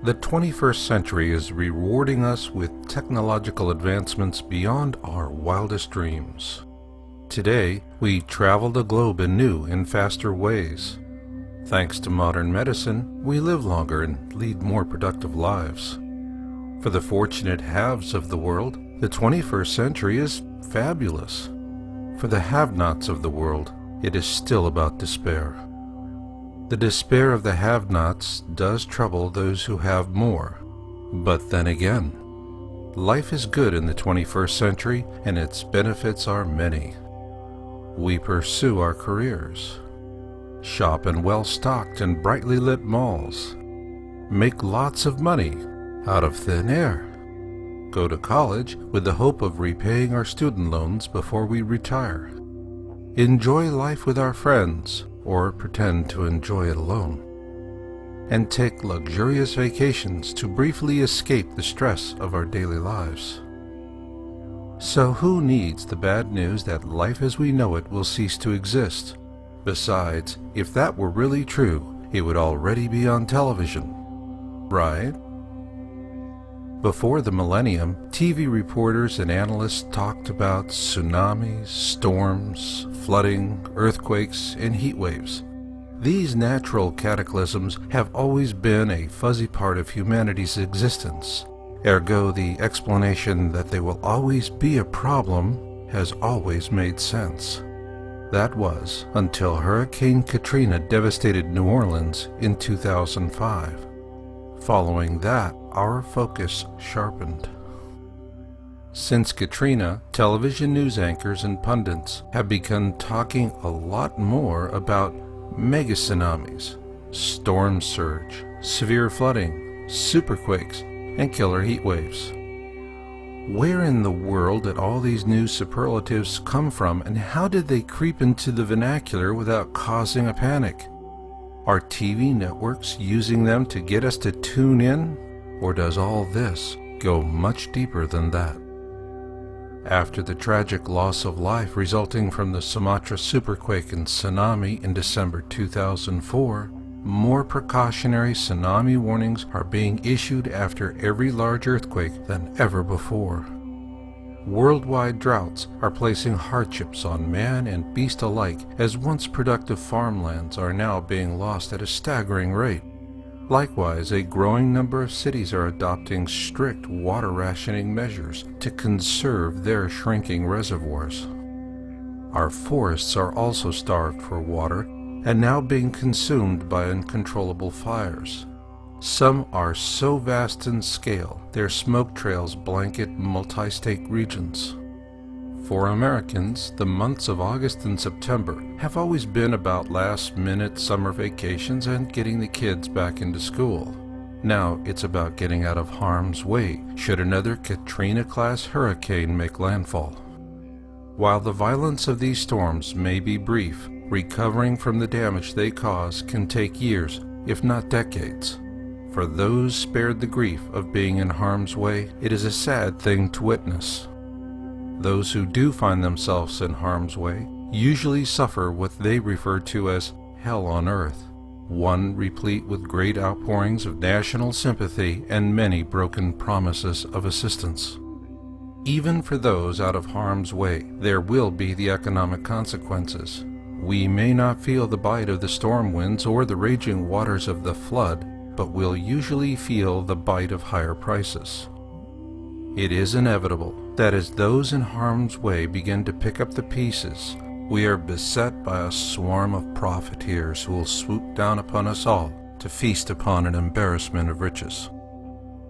The 21st century is rewarding us with technological advancements beyond our wildest dreams. Today, we travel the globe in new and faster ways. Thanks to modern medicine, we live longer and lead more productive lives. For the fortunate haves of the world, the 21st century is fabulous. For the have-nots of the world, it is still about despair. The despair of the have-nots does trouble those who have more. But then again, life is good in the 21st century and its benefits are many. We pursue our careers, shop in well-stocked and brightly lit malls, make lots of money out of thin air, go to college with the hope of repaying our student loans before we retire, enjoy life with our friends or pretend to enjoy it alone, and take luxurious vacations to briefly escape the stress of our daily lives. So who needs the bad news that life as we know it will cease to exist? Besides, if that were really true, it would already be on television, right? Before the millennium, TV reporters and analysts talked about tsunamis, storms, flooding, earthquakes, and heat waves. These natural cataclysms have always been a fuzzy part of humanity's existence. Ergo, the explanation that they will always be a problem has always made sense. That was until Hurricane Katrina devastated New Orleans in 2005. Following that, our focus sharpened. Since Katrina, television news anchors and pundits have begun talking a lot more about mega tsunamis, storm surge, severe flooding, superquakes, and killer heat waves. Where in the world did all these new superlatives come from, and how did they creep into the vernacular without causing a panic? Are TV networks using them to get us to tune in, or does all this go much deeper than that? After the tragic loss of life resulting from the Sumatra superquake and tsunami in December 2004, more precautionary tsunami warnings are being issued after every large earthquake than ever before. Worldwide droughts are placing hardships on man and beast alike, as once productive farmlands are now being lost at a staggering rate. Likewise, a growing number of cities are adopting strict water rationing measures to conserve their shrinking reservoirs. Our forests are also starved for water and now being consumed by uncontrollable fires. Some are so vast in scale, their smoke trails blanket multi-state regions. For Americans, the months of August and September have always been about last-minute summer vacations and getting the kids back into school. Now it's about getting out of harm's way should another Katrina-class hurricane make landfall. While the violence of these storms may be brief, recovering from the damage they cause can take years, if not decades. For those spared the grief of being in harm's way, it is a sad thing to witness. Those who do find themselves in harm's way usually suffer what they refer to as hell on earth, one replete with great outpourings of national sympathy and many broken promises of assistance. Even for those out of harm's way, there will be the economic consequences. We may not feel the bite of the storm winds or the raging waters of the flood, but will usually feel the bite of higher prices. It is inevitable that as those in harm's way begin to pick up the pieces, we are beset by a swarm of profiteers who will swoop down upon us all to feast upon an embarrassment of riches.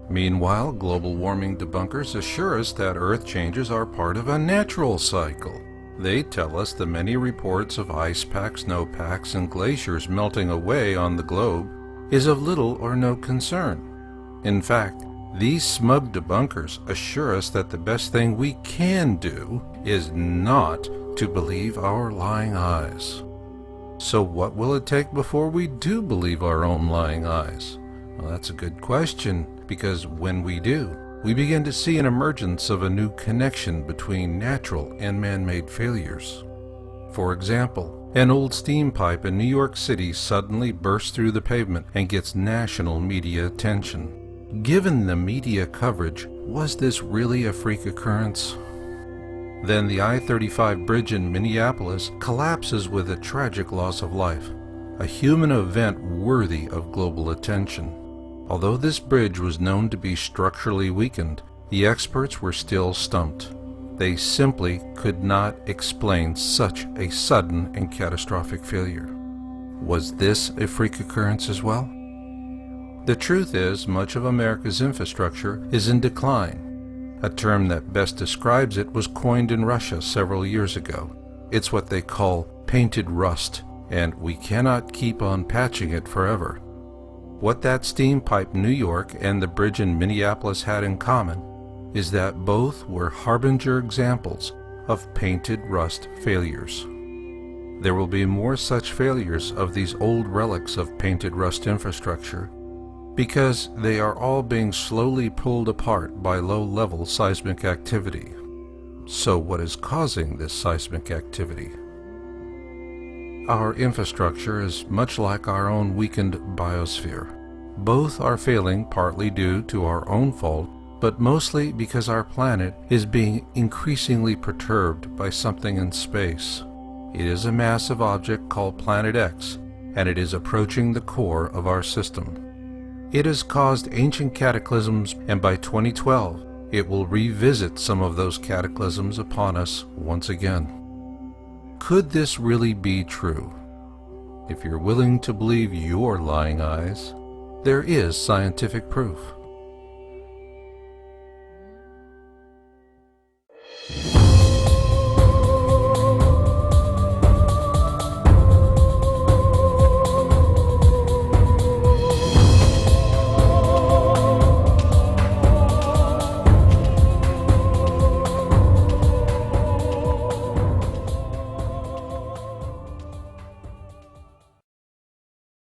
Meanwhile, global warming debunkers assure us that Earth changes are part of a natural cycle. They tell us the many reports of ice packs, snowpacks, and glaciers melting away on the globe is of little or no concern. In fact, these smug debunkers assure us that the best thing we can do is not to believe our lying eyes. So what will it take before we do believe our own lying eyes? Well, that's a good question, because when we do, we begin to see an emergence of a new connection between natural and man-made failures. For example, an old steam pipe in New York City suddenly bursts through the pavement and gets national media attention. Given the media coverage, was this really a freak occurrence? Then the I-35 bridge in Minneapolis collapses with a tragic loss of life, a human event worthy of global attention. Although this bridge was known to be structurally weakened, the experts were still stumped. They simply could not explain such a sudden and catastrophic failure. Was this a freak occurrence as well? The truth is, much of America's infrastructure is in decline. A term that best describes it was coined in Russia several years ago. It's what they call painted rust, and we cannot keep on patching it forever. What that steam pipe New York and the bridge in Minneapolis had in common is that both were harbinger examples of painted rust failures. There will be more such failures of these old relics of painted rust infrastructure, because they are all being slowly pulled apart by low-level seismic activity. So what is causing this seismic activity? Our infrastructure is much like our own weakened biosphere. Both are failing partly due to our own fault, but mostly because our planet is being increasingly perturbed by something in space. It is a massive object called Planet X, and it is approaching the core of our system. It has caused ancient cataclysms, and by 2012, it will revisit some of those cataclysms upon us once again. Could this really be true? If you're willing to believe your lying eyes, there is scientific proof.